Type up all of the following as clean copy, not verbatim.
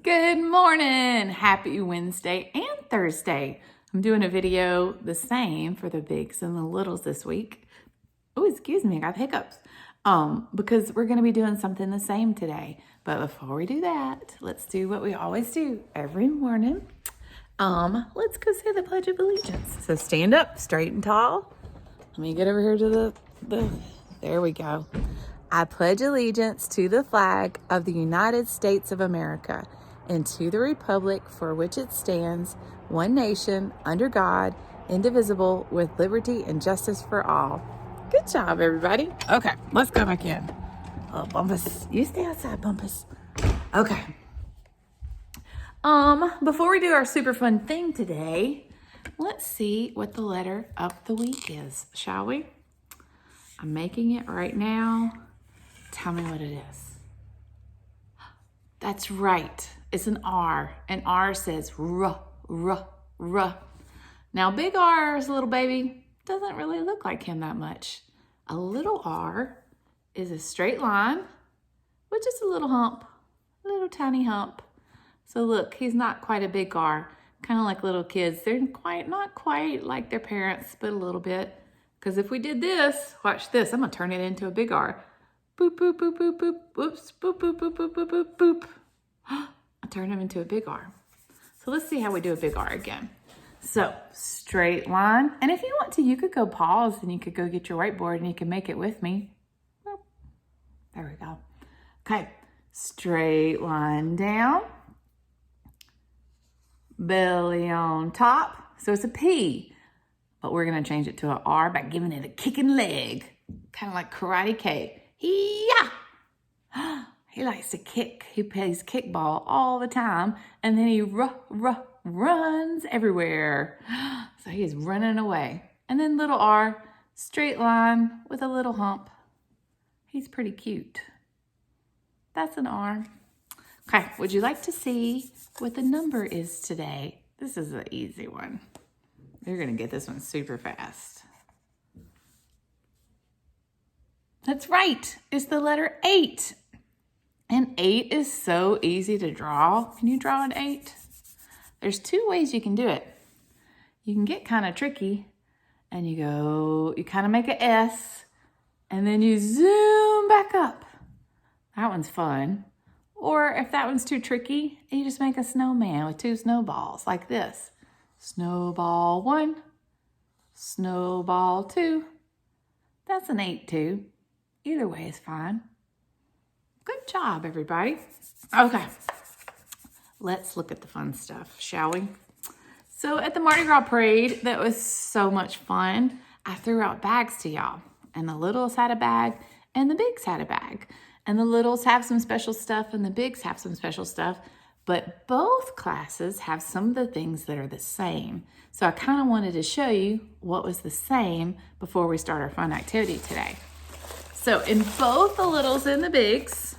Good morning. Happy Wednesday and Thursday. I'm doing a video the same for the bigs and the littles this week. Oh, excuse me, I got hiccups. Because we're going to be doing something the same today. But before we do that, let's do what we always do every morning. Let's go say the Pledge of Allegiance. So stand up straight and tall. Let me get over here to there we go. I pledge allegiance to the flag of the United States of America and to the republic for which it stands, one nation, under God, indivisible, with liberty and justice for all. Good job, everybody. Okay, let's go back in. Oh, Bumpus, you stay outside, Bumpus. Okay. Before we do our super fun thing today, let's see what the letter of the week is, shall we? I'm making it right now. Tell me what it is. That's right. It's an R. And R says R, R, R. Now, big R is a little baby. Doesn't really look like him that much. A little R is a straight line with just a little hump, a little tiny hump. So look, he's not quite a big R. Kind of like little kids. They're not quite like their parents, but a little bit. Because if we did this, watch this. I'm going to turn it into a big R. Boop, boop, boop, boop, boop, whoops, boop, boop, boop, boop, boop, boop, boop. I turned him into a big R. So let's see how we do a big R again. So straight line. And if you want to, you could go pause and you could go get your whiteboard and you can make it with me. Well, there we go. Okay, straight line down. Belly on top. So it's a P, but we're going to change it to an R by giving it a kicking leg. Kind of like Karate Kid. Yeah. He likes to kick. He plays kickball all the time. And then he runs everywhere. So he's running away. And then little R, straight line with a little hump. He's pretty cute. That's an R. Okay, would you like to see what the number is today? This is an easy one. You're going to get this one super fast. That's right. It's the letter 8. And 8 is so easy to draw. Can you draw an 8? There's two ways you can do it. You can get kind of tricky and you kind of make an S and then you zoom back up. That one's fun. Or if that one's too tricky, you just make a snowman with 2 snowballs like this. Snowball 1, snowball 2. That's an 8 too. Either way is fine. Good job, everybody. Okay, let's look at the fun stuff, shall we? So at the Mardi Gras parade, that was so much fun. I threw out bags to y'all, and the littles had a bag, and the bigs had a bag. And the littles have some special stuff, and the bigs have some special stuff, but both classes have some of the things that are the same. So I kind of wanted to show you what was the same before we start our fun activity today. So in both the littles and the bigs,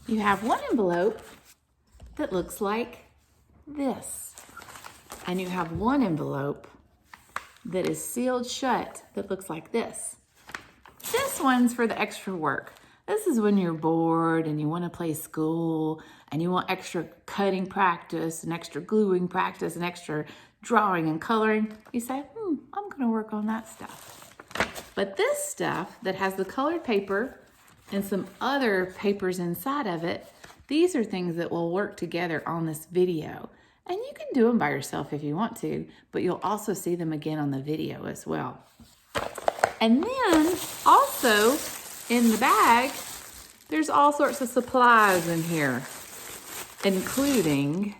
you have one envelope that looks like this. And you have one envelope that is sealed shut that looks like this. This one's for the extra work. This is when you're bored and you want to play school and you want extra cutting practice and extra gluing practice and extra drawing and coloring. You say, I'm going to work on that stuff. But this stuff that has the colored paper and some other papers inside of it, these are things that will work together on this video. And you can do them by yourself if you want to, but you'll also see them again on the video as well. And then also in the bag, there's all sorts of supplies in here, including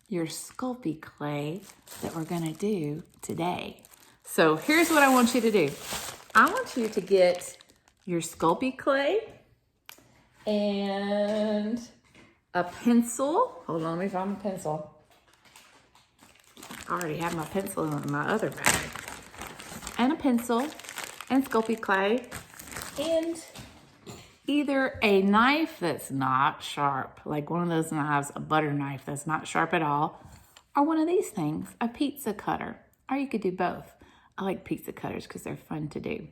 your Sculpey clay that we're gonna do today. So here's what I want you to do. I want you to get your Sculpey clay and a pencil. Hold on, let me find my pencil. I already have my pencil in my other bag. And a pencil and Sculpey clay and either a knife that's not sharp, like one of those knives, a butter knife that's not sharp at all, or one of these things, a pizza cutter. Or you could do both. I like pizza cutters because they're fun to do.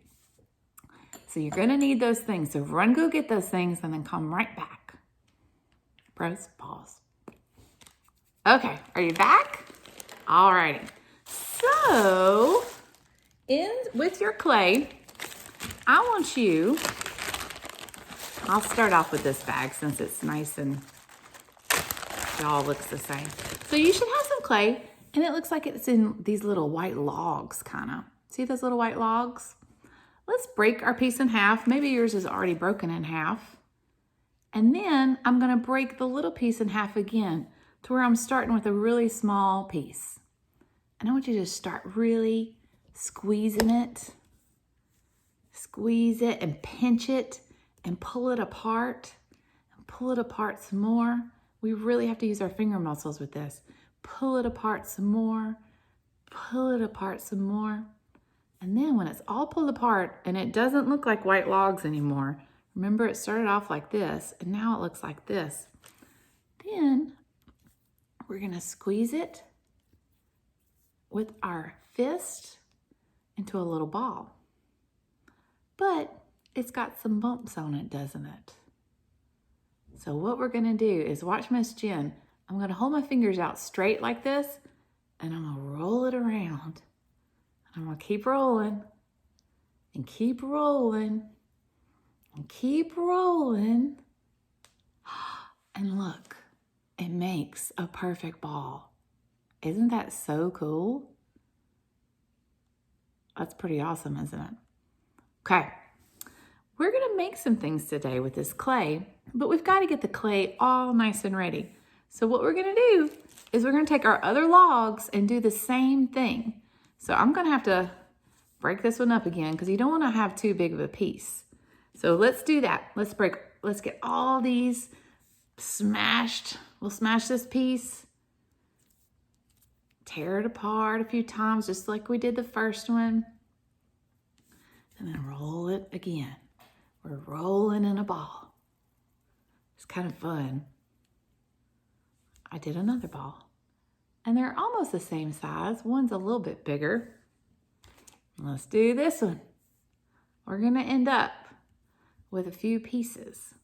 So you're going to need those things. So run, go get those things, and then come right back. Press pause. Okay, are you back? All righty. So, with your clay, I want you, I'll start off with this bag since it's nice and it all looks the same. So you should have some clay, and it looks like it's in these little white logs, kind of. See those little white logs? Let's break our piece in half. Maybe yours is already broken in half. And then I'm gonna break the little piece in half again to where I'm starting with a really small piece. And I want you to start really squeezing it. Squeeze it and pinch it and pull it apart. And pull it apart some more. We really have to use our finger muscles with this. Pull it apart some more. Pull it apart some more. And then when it's all pulled apart and it doesn't look like white logs anymore, remember it started off like this and now it looks like this. Then we're gonna squeeze it with our fist into a little ball. But it's got some bumps on it, doesn't it? So what we're gonna do is watch Miss Jen. I'm gonna hold my fingers out straight like this and I'm gonna roll it around. I'm gonna keep rolling and keep rolling and keep rolling. And look, it makes a perfect ball. Isn't that so cool? That's pretty awesome, isn't it? Okay, we're gonna make some things today with this clay, but we've gotta get the clay all nice and ready. So what we're gonna do is we're gonna take our other logs and do the same thing. So I'm gonna have to break this one up again because you don't wanna have too big of a piece. So let's do that. Let's get all these smashed. We'll smash this piece, tear it apart a few times just like we did the first one, and then roll it again. We're rolling in a ball. It's kind of fun. I did another ball. And they're almost the same size. One's a little bit bigger. Let's do this one. We're gonna end up with a few pieces.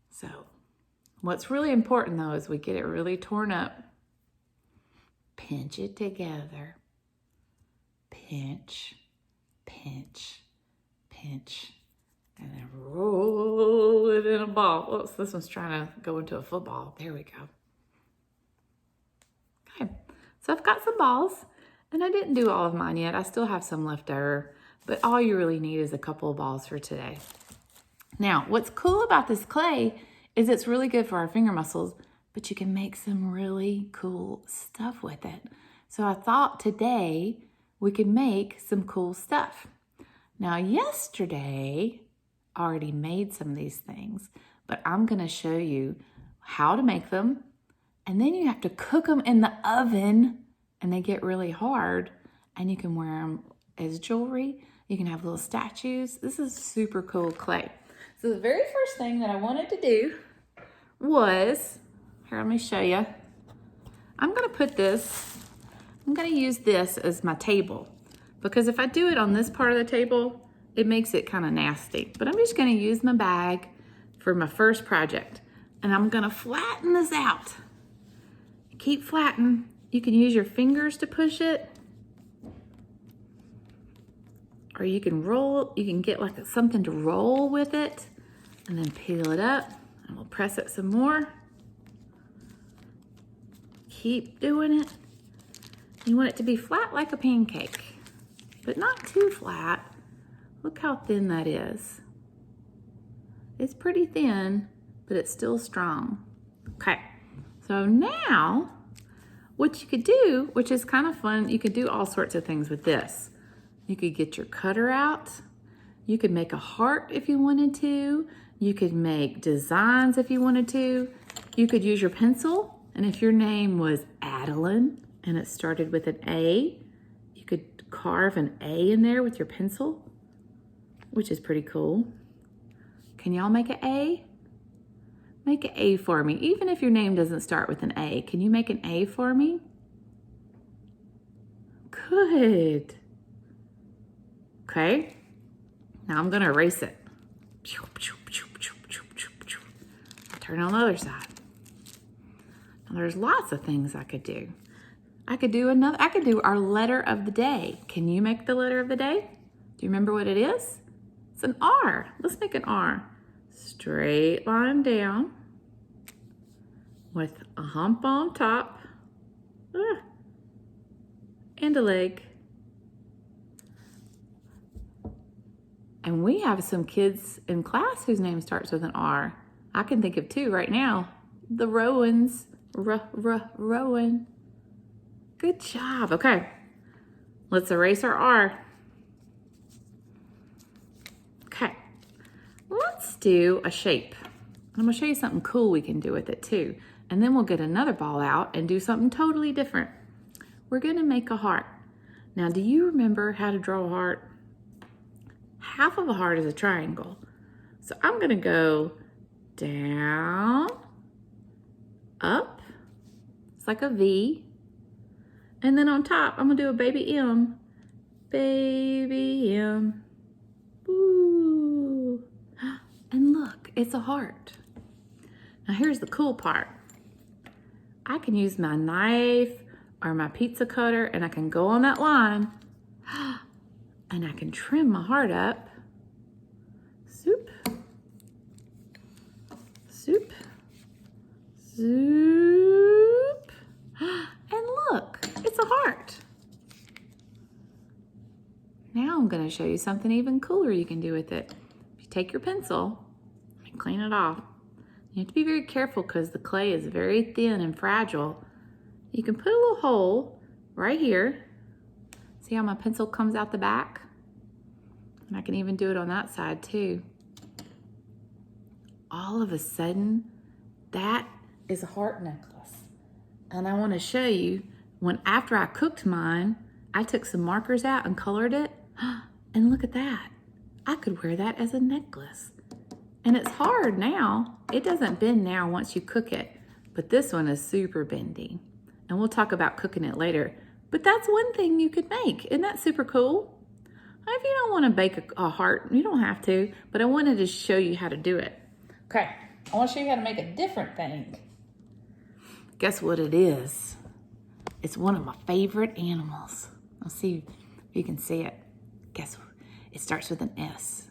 So what's really important though is we get it really torn up. Pinch it together. Pinch, pinch, pinch. And then roll it in a ball. Oops, this one's trying to go into a football. There we go. Okay, so I've got some balls, and I didn't do all of mine yet. I still have some left over, but all you really need is a couple of balls for today. Now, what's cool about this clay is it's really good for our finger muscles, but you can make some really cool stuff with it. So I thought today we could make some cool stuff. Now, yesterday, I already made some of these things, but I'm gonna show you how to make them. And then you have to cook them in the oven and they get really hard, and you can wear them as jewelry. You can have little statues. This is super cool clay. So the very first thing that I wanted to do was, here, let me show you. I'm gonna use this as my table, because if I do it on this part of the table, it makes it kind of nasty. But I'm just gonna use my bag for my first project, and I'm gonna flatten this out. Keep flatten. You can use your fingers to push it, or you can roll. You can get like something to roll with it, and then peel it up, and we'll press it some more. Keep doing it. You want it to be flat like a pancake, but not too flat. Look how thin that is. It's pretty thin, but it's still strong. Okay, so now what you could do, which is kind of fun, you could do all sorts of things with this. You could get your cutter out. You could make a heart if you wanted to. You could make designs if you wanted to. You could use your pencil, and if your name was Adeline and it started with an A, you could carve an A in there with your pencil, which is pretty cool. Can y'all make an A? Make an A for me. Even if your name doesn't start with an A, can you make an A for me? Good. Okay, now I'm gonna erase it. Turn on the other side. There's lots of things I could do. I could do our letter of the day. Can you make the letter of the day? Do you remember what it is? It's an R. Let's make an R. Straight line down with a hump on top and a leg. And we have some kids in class whose name starts with an R. I can think of two right now. The Rowans. Rowan. Good job. Okay. Let's erase our R. Okay. Let's do a shape. I'm going to show you something cool we can do with it too. And then we'll get another ball out and do something totally different. We're going to make a heart. Now, do you remember how to draw a heart? Half of a heart is a triangle. So I'm going to go down, up, it's like a V. And then on top, I'm going to do a baby M. Baby M. Ooh. And look, it's a heart. Now here's the cool part. I can use my knife or my pizza cutter and I can go on that line and I can trim my heart up. Zoop. Zoop. Zoop. And look, it's a heart. Now I'm going to show you something even cooler you can do with it. If you take your pencil and clean it off, you have to be very careful because the clay is very thin and fragile. You can put a little hole right here. See how my pencil comes out the back? And I can even do it on that side too. All of a sudden, that is a heart necklace. And I want to show you, after I cooked mine, I took some markers out and colored it. And look at that. I could wear that as a necklace. And it's hard now. It doesn't bend now once you cook it. But this one is super bendy. And we'll talk about cooking it later. But that's one thing you could make. Isn't that super cool? If you don't want to bake a heart, you don't have to. But I wanted to show you how to do it. Okay, I want to show you how to make a different thing. Guess what it is? It's one of my favorite animals. Let's see if you can see it. Guess what? It starts with an S.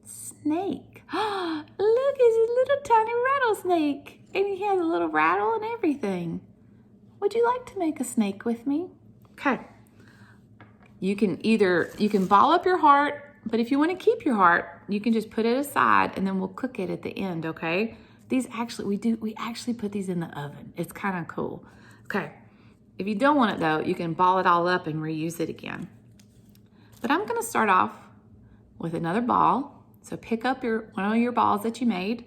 Snake. Look, it's a little tiny rattlesnake. And he has a little rattle and everything. Would you like to make a snake with me? Okay. You can ball up your heart, but if you want to keep your heart, you can just put it aside and then we'll cook it at the end, okay? We actually put these in the oven. It's kind of cool. Okay. If you don't want it though, you can ball it all up and reuse it again. But I'm going to start off with another ball. So pick up one of your balls that you made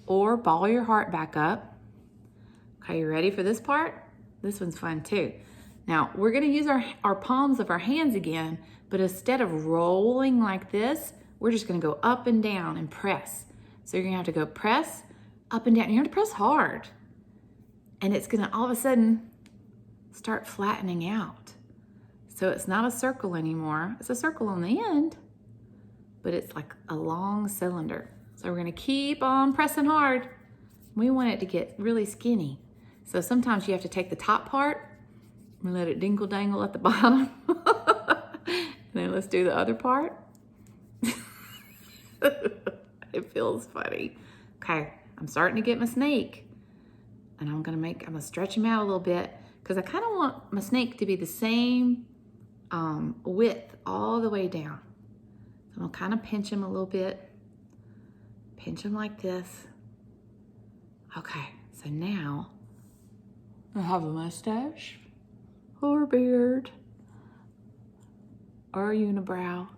or ball your heart back up. Okay, you ready for this part? This one's fun too. Now, we're going to use our palms of our hands again, but instead of rolling like this, we're just going to go up and down and press. So you're going to have to go press, up and down. You have to press hard. And it's going to all of a sudden start flattening out. So it's not a circle anymore. It's a circle on the end, but it's like a long cylinder. So we're going to keep on pressing hard. We want it to get really skinny. So sometimes you have to take the top part and let it dingle dangle at the bottom. And then let's do the other part. It feels funny. Okay, I'm starting to get my snake. And I'm gonna stretch him out a little bit because I kind of want my snake to be the same width all the way down. So I'm gonna kind of pinch him a little bit. Pinch him like this. Okay, so now I have a mustache or a beard or a unibrow,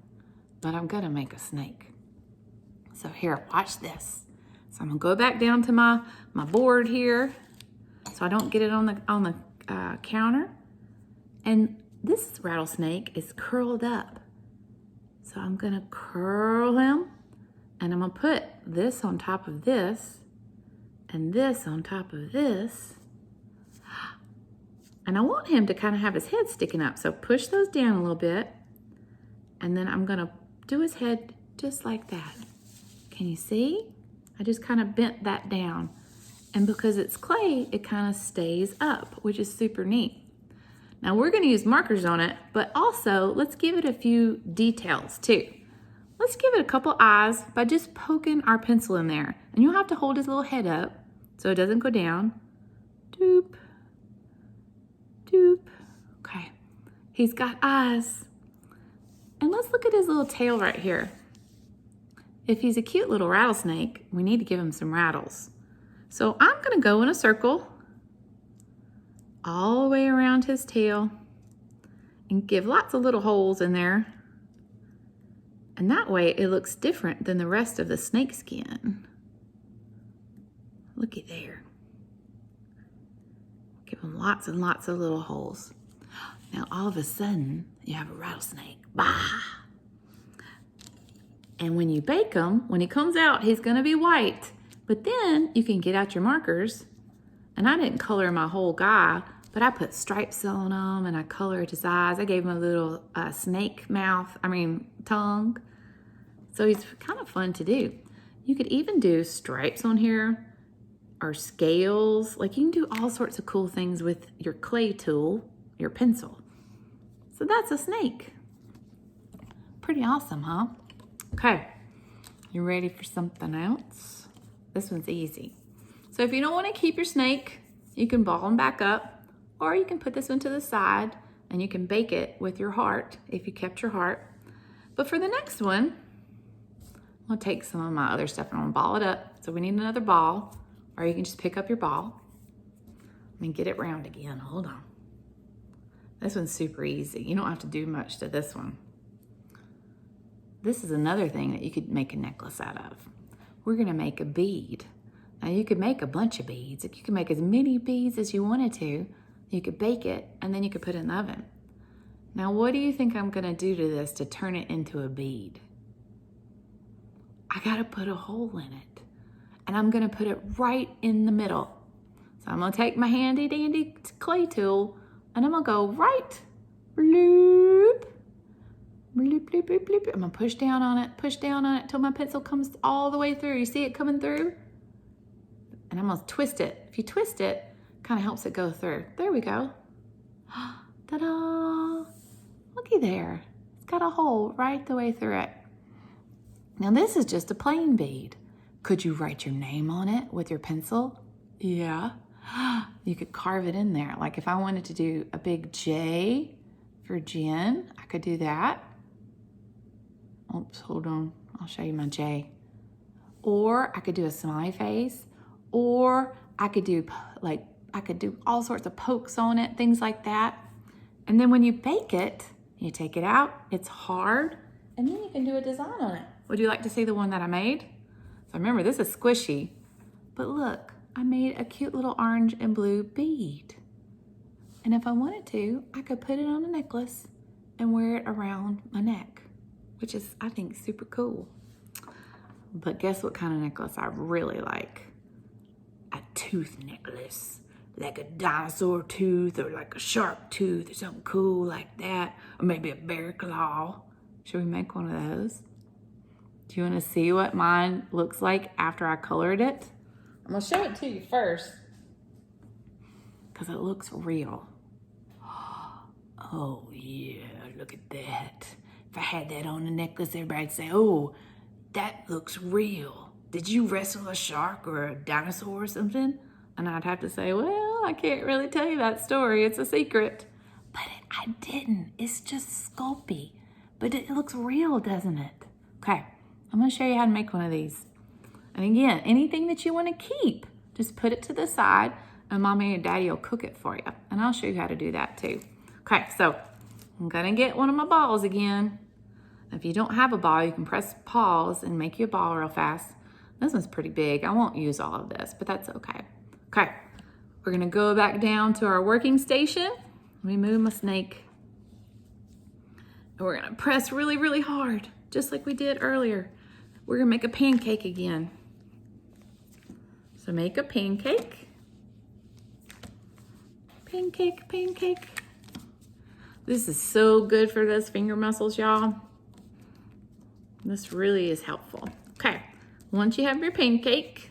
but I'm gonna make a snake. So here, watch this. So I'm gonna go back down to my board here so I don't get it on the counter. And this rattlesnake is curled up. So I'm gonna curl him and I'm gonna put this on top of this and this on top of this. And I want him to kind of have his head sticking up. So push those down a little bit. And then I'm gonna do his head just like that. Can you see? I just kind of bent that down. And because it's clay, it kind of stays up, which is super neat. Now we're gonna use markers on it, but also let's give it a few details too. Let's give it a couple eyes by just poking our pencil in there. And you'll have to hold his little head up so it doesn't go down. Doop, doop. Okay, he's got eyes. And let's look at his little tail right here. If he's a cute little rattlesnake, we need to give him some rattles. So I'm gonna go in a circle all the way around his tail and give lots of little holes in there. And that way it looks different than the rest of the snake skin. Looky there. Give him lots and lots of little holes. Now all of a sudden you have a rattlesnake. Bah! And when you bake him, when he comes out, he's gonna be white. But then you can get out your markers. And I didn't color my whole guy, but I put stripes on him and I colored his eyes. I gave him a little snake tongue. So he's kind of fun to do. You could even do stripes on here or scales. Like you can do all sorts of cool things with your clay tool, your pencil. So that's a snake. Pretty awesome, huh? Okay, you ready for something else? This one's easy. So if you don't want to keep your snake, you can ball them back up, or you can put this one to the side and you can bake it with your heart if you kept your heart. But for the next one, I'll take some of my other stuff and I'm gonna ball it up. So we need another ball, or you can just pick up your ball and get it round again. Hold on. This one's super easy. You don't have to do much to this one. This is another thing that you could make a necklace out of. We're gonna make a bead. Now you could make a bunch of beads. You could make as many beads as you wanted to. You could bake it and then you could put it in the oven. Now what do you think I'm gonna do to this to turn it into a bead? I gotta put a hole in it. And I'm gonna put it right in the middle. So I'm gonna take my handy dandy clay tool and I'm gonna go right, bloop, bloop, bloop, bloop, bloop. I'm gonna push down on it till my pencil comes all the way through. You see it coming through? And I'm gonna twist it. If you twist it, kind of helps it go through. There we go. Ta-da! Looky there. It's got a hole right the way through it. Now this is just a plain bead. Could you write your name on it with your pencil? Yeah. You could carve it in there. Like if I wanted to do a big J for Jen, I could do that. Oops, hold on. I'll show you my J. Or I could do a smiley face. Or I could do all sorts of pokes on it, things like that. And then when you bake it, you take it out, it's hard, and then you can do a design on it. Would you like to see the one that I made? So remember, this is squishy, but look, I made a cute little orange and blue bead. And if I wanted to, I could put it on a necklace and wear it around my neck, which is, I think, super cool. But guess what kind of necklace I really like? A tooth necklace, like a dinosaur tooth or like a shark tooth or something cool like that, or maybe a bear claw. Should we make one of those? Do you want to see what mine looks like after I colored it? I'm gonna show it to you first because it looks real. Oh yeah, look at that. If I had that on the necklace, everybody'd say, oh, that looks real. Did you wrestle a shark or a dinosaur or something? And I'd have to say, well, I can't really tell you that story. It's a secret. But I didn't. It's just Sculpey. But it looks real, doesn't it? Okay, I'm going to show you how to make one of these. And again, anything that you want to keep, just put it to the side and Mommy and Daddy will cook it for you. And I'll show you how to do that too. Okay, so I'm going to get one of my balls again. If you don't have a ball, you can press pause and make you a ball real fast. This one's pretty big. I won't use all of this, but that's okay. Okay, we're gonna go back down to our working station. Let me move my snake. And we're gonna press really, really hard, just like we did earlier. We're gonna make a pancake again. So make a pancake. Pancake, pancake. This is so good for those finger muscles, y'all. This really is helpful. Okay. Once you have your pancake,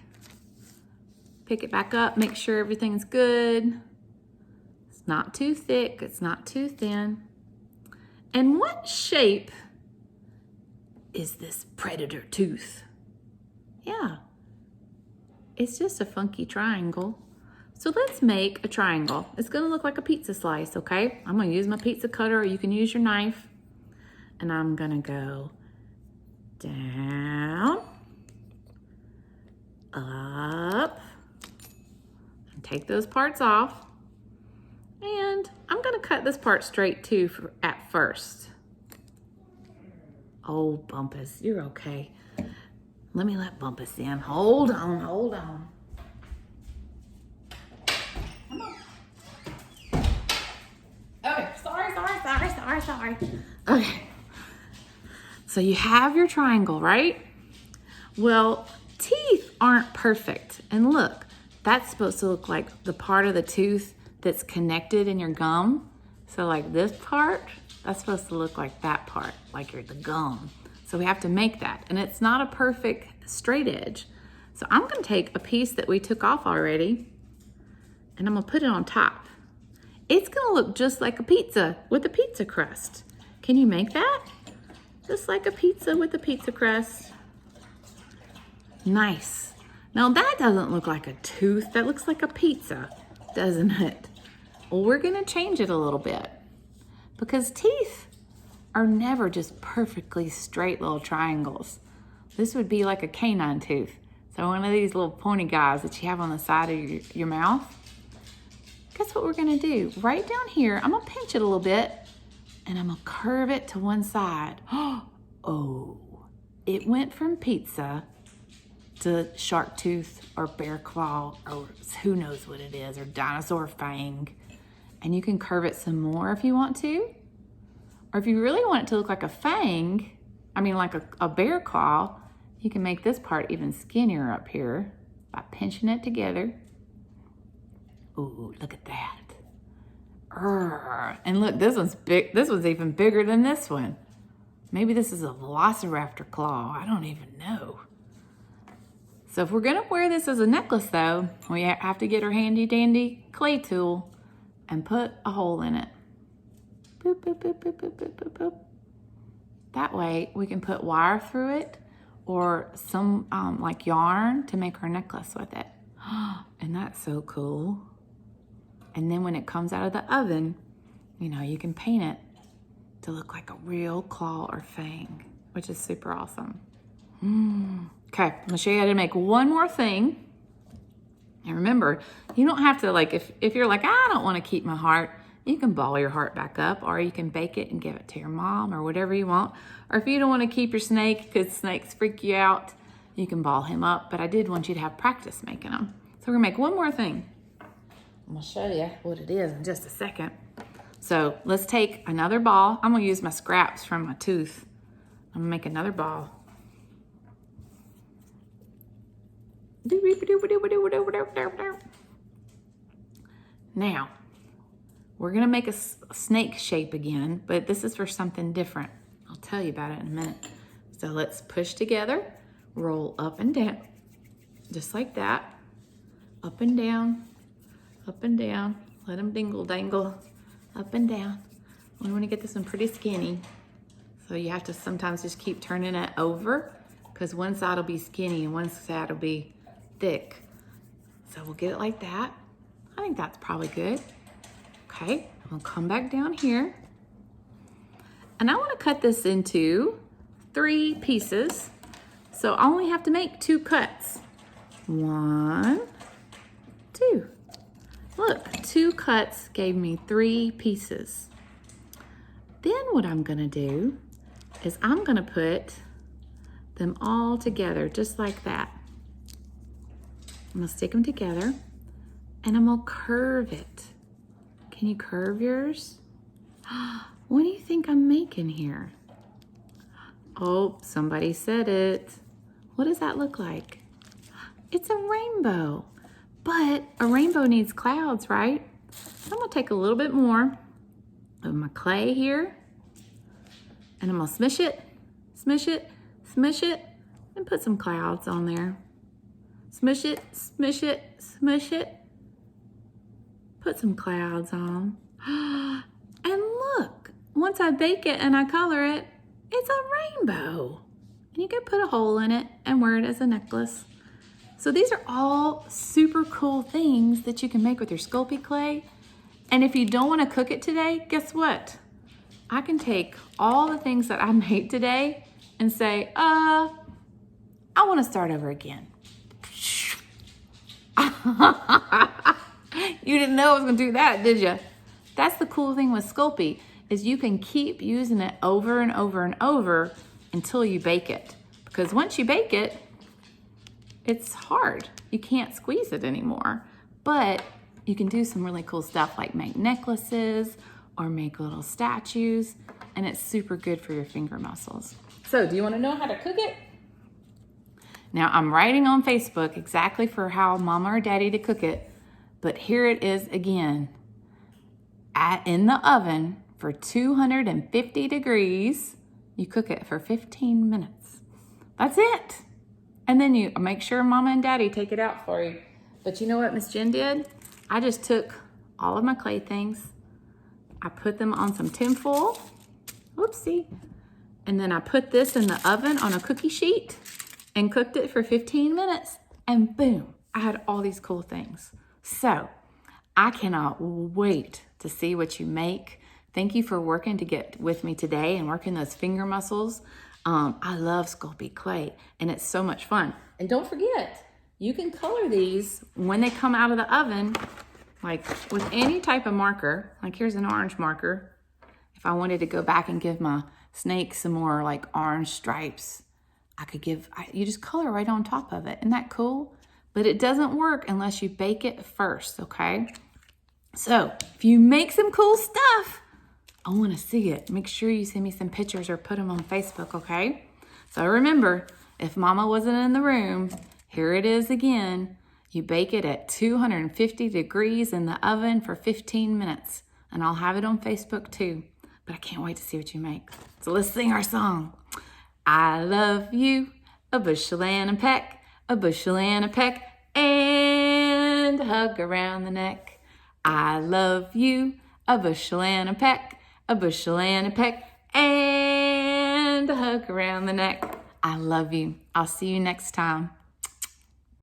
Pick it back up, make sure everything's good. It's not too thick, it's not too thin. And what shape is this predator tooth? Yeah, it's just a funky triangle. So let's make a triangle. It's gonna look like a pizza slice, okay? I'm gonna use my pizza cutter, or you can use your knife. And I'm gonna go down, up, and take those parts off. And I'm gonna cut this part straight too at first. Oh, Bumpus, you're okay. Let me let Bumpus in. Hold on, hold on. Come on. Okay, sorry. Okay. So you have your triangle, right? Well, teeth aren't perfect. And look, that's supposed to look like the part of the tooth that's connected in your gum. So like this part, that's supposed to look like that part, like the gum. So we have to make that. And it's not a perfect straight edge. So I'm gonna take a piece that we took off already and I'm gonna put it on top. It's gonna look just like a pizza with a pizza crust. Can you make that? Just like a pizza with a pizza crust. Nice. Now that doesn't look like a tooth, that looks like a pizza, doesn't it? Well, we're gonna change it a little bit because teeth are never just perfectly straight little triangles. This would be like a canine tooth. So one of these little pointy guys that you have on the side of your mouth. Guess what we're gonna do? Right down here, I'm gonna pinch it a little bit and I'm gonna curve it to one side. Oh, it went from pizza to shark tooth or bear claw or who knows what it is, or dinosaur fang. And you can curve it some more if you want to. Or if you really want it to look like a fang, I mean like a bear claw, you can make this part even skinnier up here by pinching it together. Ooh, look at that. And look, this one's big. This one's even bigger than this one. Maybe this is a velociraptor claw. I don't even know. So if we're gonna wear this as a necklace though, we have to get our handy dandy clay tool and put a hole in it. Boop, boop, boop, boop, boop, boop, boop, boop. That way we can put wire through it or some like yarn to make our necklace with it. And that's so cool. And then when it comes out of the oven, you know, you can paint it to look like a real claw or fang, which is super awesome. Okay, I'm gonna show you how to make one more thing. And remember, you don't have to like, if you're like, I don't wanna keep my heart, you can ball your heart back up, or you can bake it and give it to your mom or whatever you want. Or if you don't wanna keep your snake because snakes freak you out, you can ball him up. But I did want you to have practice making them. So we're gonna make one more thing. I'm gonna show you what it is in just a second. So let's take another ball. I'm gonna use my scraps from my tooth. I'm gonna make another ball. Now, we're gonna make a snake shape again, but this is for something different. I'll tell you about it in a minute. So let's push together, roll up and down, just like that. Up and down, let them dingle dangle, up and down. We wanna get this one pretty skinny. So you have to sometimes just keep turning it over because one side will be skinny and one side will be thick. So we'll get it like that. I think that's probably good. Okay, I'm gonna come back down here. And I wanna cut this into 3 pieces. So I only have to make 2 cuts. 1, 2. Look, 2 cuts gave me 3 pieces. Then what I'm gonna do is I'm gonna put them all together just like that. I'm gonna stick them together and I'm gonna curve it. Can you curve yours? What do you think I'm making here? Oh, somebody said it. What does that look like? It's a rainbow, but a rainbow needs clouds, right? So I'm gonna take a little bit more of my clay here and I'm gonna smish it, and put some clouds on there. Smush it, smush it, smush it. Put some clouds on. And look, once I bake it and I color it, it's a rainbow. And you can put a hole in it and wear it as a necklace. So these are all super cool things that you can make with your Sculpey clay. And if you don't want to cook it today, guess what? I can take all the things that I made today and say, I want to start over again. You didn't know I was going to do that, did you? That's the cool thing with Sculpey, is you can keep using it over and over and over until you bake it. Because once you bake it, it's hard. You can't squeeze it anymore. But you can do some really cool stuff like make necklaces or make little statues, and it's super good for your finger muscles. So do you want to know how to cook it? Now I'm writing on Facebook exactly for how Mama or Daddy to cook it, but here it is again. In the oven for 250 degrees, you cook it for 15 minutes. That's it. And then you make sure Mama and Daddy take it out for you. But you know what Miss Jen did? I just took all of my clay things, I put them on some tin foil, whoopsie, and then I put this in the oven on a cookie sheet and cooked it for 15 minutes, and boom, I had all these cool things. So I cannot wait to see what you make. Thank you for working to get with me today and working those finger muscles. I love Sculpey clay, and it's so much fun. And don't forget, you can color these when they come out of the oven, like with any type of marker. Like here's an orange marker. If I wanted to go back and give my snake some more like orange stripes, I could you just color right on top of it. Isn't that cool? But it doesn't work unless you bake it first, okay? So if you make some cool stuff, I want to see it. Make sure you send me some pictures or put them on Facebook, okay? So remember, if Mama wasn't in the room, here it is again. You bake it at 250 degrees in the oven for 15 minutes. And I'll have it on Facebook too. But I can't wait to see what you make. So let's sing our song. I love you, a bushel and a peck, a bushel and a peck, and a hug around the neck. I love you, a bushel and a peck, a bushel and a peck, and a hug around the neck. I love you. I'll see you next time.